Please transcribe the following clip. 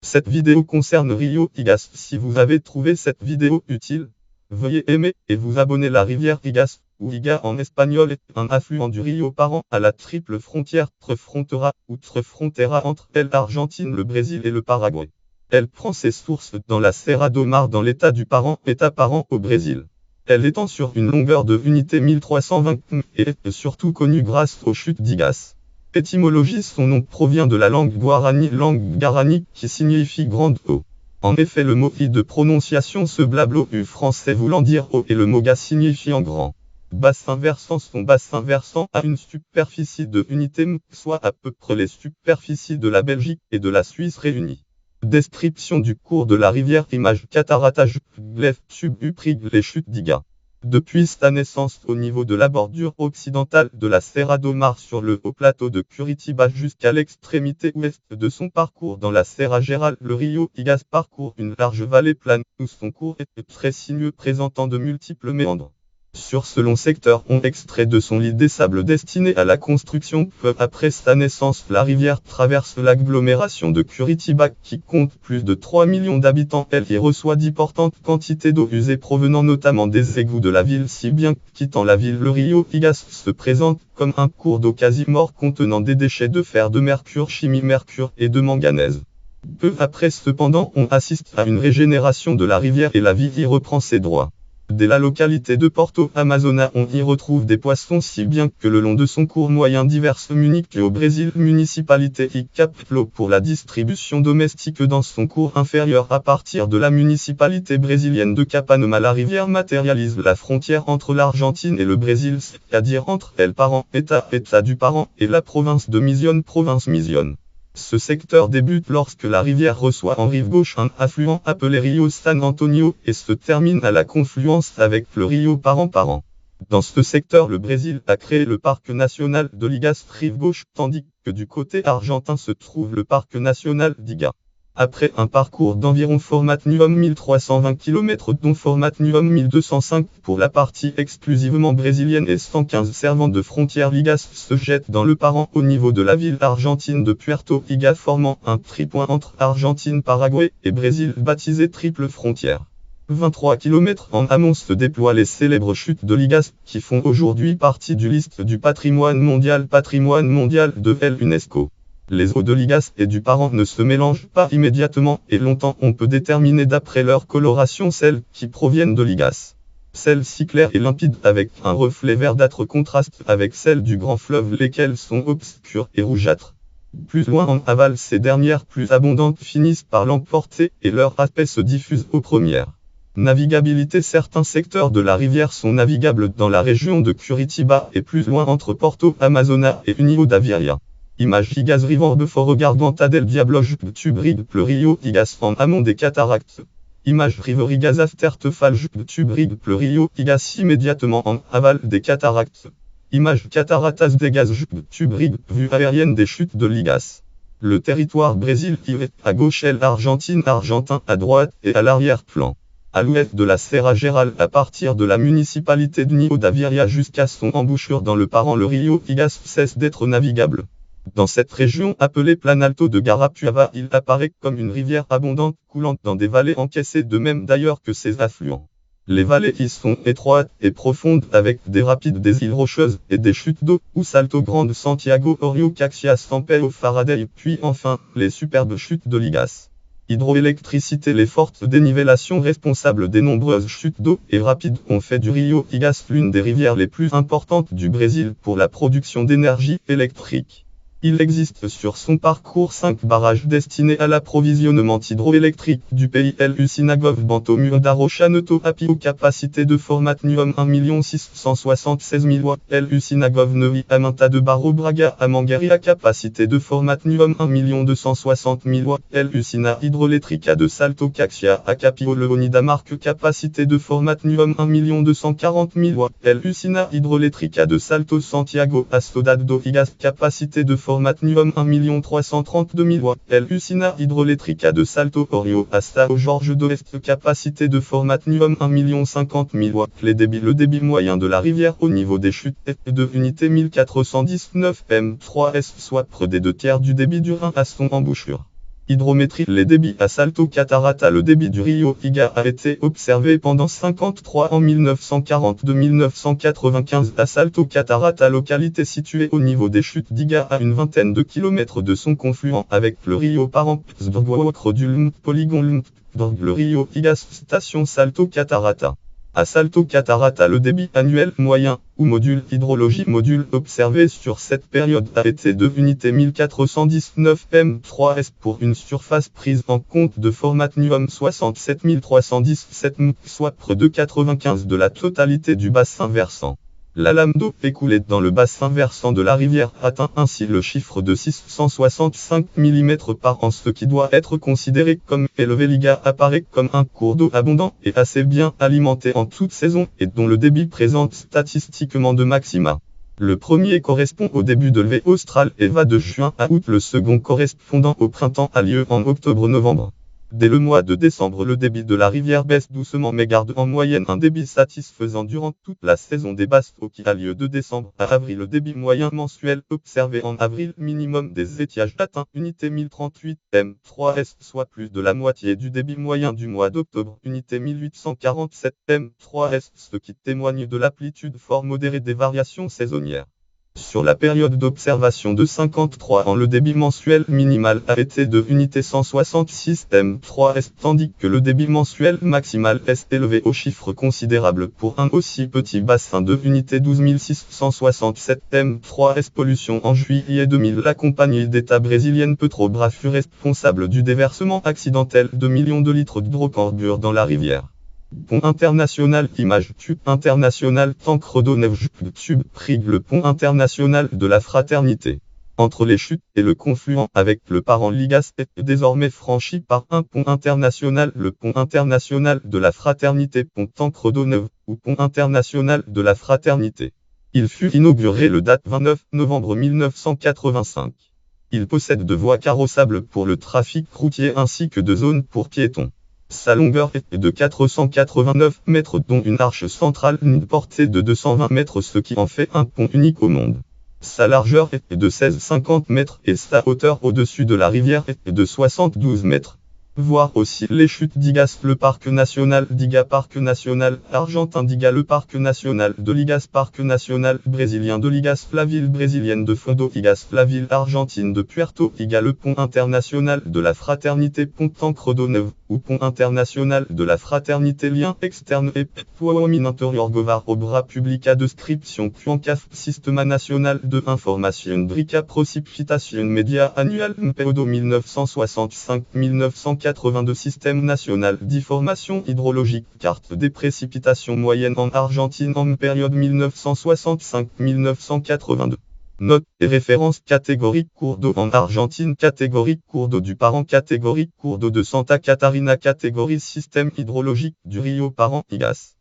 Cette vidéo concerne Rio Igas. Si vous avez trouvé cette vidéo utile, veuillez aimer et vous abonner. La rivière Igas, ou Iga en espagnol, est un affluent du Rio Parán à la triple frontière Frontera ou Frontera entre l'Argentine, le Brésil et le Paraguay. Elle prend ses sources dans la Serra do Mar dans l'état du Parán, état Parán au Brésil. Elle étend sur une longueur de unité 1320 km et est surtout connue grâce aux chutes d'Igas. Étymologie: son nom provient de la langue guarani, qui signifie grande eau. En effet, le mot i de prononciation se blablo u français voulant dire eau et le mot ga signifiant grand. Bassin versant: son bassin versant a une superficie de unité m, soit à peu près les superficies de la Belgique et de la Suisse réunies. Description du cours de la rivière. Image: Catarata Glef Tube Uprig, les chutes d'Iga. Depuis sa naissance au niveau de la bordure occidentale de la Serra do Mar sur le haut plateau de Curitiba jusqu'à l'extrémité ouest de son parcours dans la Serra Geral, le Rio Igas parcourt une large vallée plane où son cours est très sinueux, présentant de multiples méandres. Sur ce long secteur, on extrait de son lit des sables destinés à la construction. Peu après sa naissance, la rivière traverse l'agglomération de Curitiba qui compte plus de 3 millions d'habitants. Elle y reçoit d'importantes quantités d'eau usée provenant notamment des égouts de la ville, si bien quittant la ville, le Rio Igas se présente comme un cours d'eau quasi mort contenant des déchets de fer, de mercure, chimie mercure et de manganèse. Peu après cependant, on assiste à une régénération de la rivière et la vie y reprend ses droits. Dès la localité de Porto Amazona, on y retrouve des poissons, si bien que le long de son cours moyen diverses municipalités au Brésil, municipalité y capte l'eau pour la distribution domestique dans son cours inférieur. À partir de la municipalité brésilienne de Capanema, la rivière matérialise la frontière entre l'Argentine et le Brésil, c'est-à-dire entre El Parán, état du Parán, et la province de Misiones, province Misiones. Ce secteur débute lorsque la rivière reçoit en rive gauche un affluent appelé Rio San Antonio et se termine à la confluence avec le Rio Parán. Dans ce secteur, le Brésil a créé le parc national de l'Igas rive gauche, tandis que du côté argentin se trouve le parc national d'Iga. Après un parcours d'environ formatnium 1320 km dont formatnium 1205 pour la partie exclusivement brésilienne et 115 servant de frontière, l'Igas se jette dans le Parán au niveau de la ville argentine de Puerto Iga, formant un tripoint entre Argentine, Paraguay et Brésil baptisé triple frontière. 23 km en amont se déploient les célèbres chutes de l'Igas qui font aujourd'hui partie du liste du patrimoine mondial de l'UNESCO. Les eaux de l'Igas et du Parán ne se mélangent pas immédiatement et longtemps on peut déterminer d'après leur coloration celles qui proviennent de l'Igas. Celles-ci claires et limpides avec un reflet verdâtre contrastent avec celles du grand fleuve, lesquelles sont obscures et rougeâtres. Plus loin en aval, ces dernières plus abondantes finissent par l'emporter et leur aspect se diffuse aux premières. Navigabilité: certains secteurs de la rivière sont navigables dans la région de Curitiba et plus loin entre Porto Amazona et União da Vieira. Image: Igas River before Garganta del Diablo Tube le Rio Igas en amont des cataractes. Image: River Igas after Tefal Tube le Rio Igas immédiatement en aval des cataractes. Image: Cataratas de Gaz Tube vue aérienne des chutes de l'Igas. Le territoire Brésil est à gauche et l'Argentine argentin à droite et à l'arrière-plan. À l'ouest de la Serra Geral, à partir de la municipalité d'União da Vieira jusqu'à son embouchure dans le Parán, le Rio Igas cesse d'être navigable. Dans cette région appelée Planalto de Garapuava, il apparaît comme une rivière abondante coulant dans des vallées encaissées, de même d'ailleurs que ses affluents. Les vallées y sont étroites et profondes avec des rapides, des îles rocheuses et des chutes d'eau, ou Salto Grande, Santiago, Orio, Caxias, Sampaio, Faraday, puis enfin, les superbes chutes de l'Igas. Hydroélectricité: les fortes dénivellations responsables des nombreuses chutes d'eau et rapides ont fait du Rio Igas l'une des rivières les plus importantes du Brésil pour la production d'énergie électrique. Il existe sur son parcours 5 barrages destinés à l'approvisionnement hydroélectrique du pays: Usinagov, Bantomu, Darocha, Noto, Apio, capacité de formatnium 1 676 000 watts, Usinagov, Nevi, Aminta de Barro, Braga, Amangueria, capacité de formatnium 1 260 000 watts, Usina Hidroelétrica de Salto Caxia, Acapio, Leonida Marque, capacité de formatnium 1 240 000 watts, Usina Hidroelétrica de Salto Santiago, Astodad do Igas, capacité de formatnium 1 332 000 watts, Usina Hidroelétrica de Salto Orio, Asta au Georges d'Ouest, capacité de formatnium 1 50 000 watts. Le débit moyen de la rivière au niveau des chutes est de unité 1419 m3s, soit près des 2 tiers du débit du Rhin à son embouchure. Hydrométrie. Les débits à Salto Catarata. Le débit du rio Iga a été observé pendant 53 en 1940-1995 à Salto Catarata, localité située au niveau des chutes d'Iga à une vingtaine de kilomètres de son confluent avec le rio Parampsburg-Wokrodulm, Polygon le rio Iga. Station Salto Catarata. À Salto Catarata, le débit annuel moyen, ou module hydrologie module observé sur cette période a été de unité 1419 m3s pour une surface prise en compte de formatnium 67317 m, soit près de 95 de la totalité du bassin versant. La lame d'eau écoulée dans le bassin versant de la rivière atteint ainsi le chiffre de 665 mm par an, ce qui doit être considéré comme élevé. L'Iga apparaît comme un cours d'eau abondant et assez bien alimenté en toute saison et dont le débit présente statistiquement de maxima. Le premier correspond au début de levée australe et va de juin à août, le second correspondant au printemps a lieu en octobre-novembre. Dès le mois de décembre, le débit de la rivière baisse doucement mais garde en moyenne un débit satisfaisant durant toute la saison des basses eaux qui a lieu de décembre à avril. Le débit moyen mensuel observé en avril minimum des étiages atteint unité 1038 m3s, soit plus de la moitié du débit moyen du mois d'octobre, unité 1847 m3s, ce qui témoigne de l'amplitude fort modérée des variations saisonnières. Sur la période d'observation de 53 ans, le débit mensuel minimal a été de unité 166 m3s, tandis que le débit mensuel maximal est élevé au chiffre considérable pour un aussi petit bassin de unité 12 667 m3s. Pollution. En juillet 2000, la compagnie d'État brésilienne Petrobras fut responsable du déversement accidentel de millions de litres d'hydrocarbures dans la rivière. Pont international. Image. Tube international Tancredo-Neuve Tube Prig. Le pont international de la Fraternité. Entre les chutes et le confluent avec le parent Ligas est désormais franchi par un pont international, le pont international de la Fraternité, pont Tancredo-Neuve, ou pont international de la Fraternité. Il fut inauguré le date 29 novembre 1985. Il possède deux voies carrossables pour le trafic routier ainsi que deux zones pour piétons. Sa longueur est de 489 mètres, dont une arche centrale d'une portée de 220 mètres, ce qui en fait un pont unique au monde. Sa largeur est de 16,50 mètres et sa hauteur au-dessus de la rivière est de 72 mètres. Voir aussi les chutes d'Igas, le parc national d'Iga, parc national argentin d'Iga, le parc national de l'Igas, parc national brésilien de l'Igas, la ville brésilienne de Fondo Igas, la ville argentine de Puerto Iga, le pont international de la Fraternité, pont Tancredo-Neuve, ou pont international de la Fraternité. Lien externe et Poamin intérieur Govar au bras publica description Cuancaf Sistema National de Information Brica Precipitation Media Annual Mpeodo 1965-1982 Système national d'information hydrologique, carte des précipitations moyennes en Argentine en période 1965-1982. Notes et références. Catégorie cours d'eau en Argentine, catégorie cours d'eau du Parent, catégorie cours d'eau de Santa Catarina, catégorie système hydrologique du rio Parent Igas.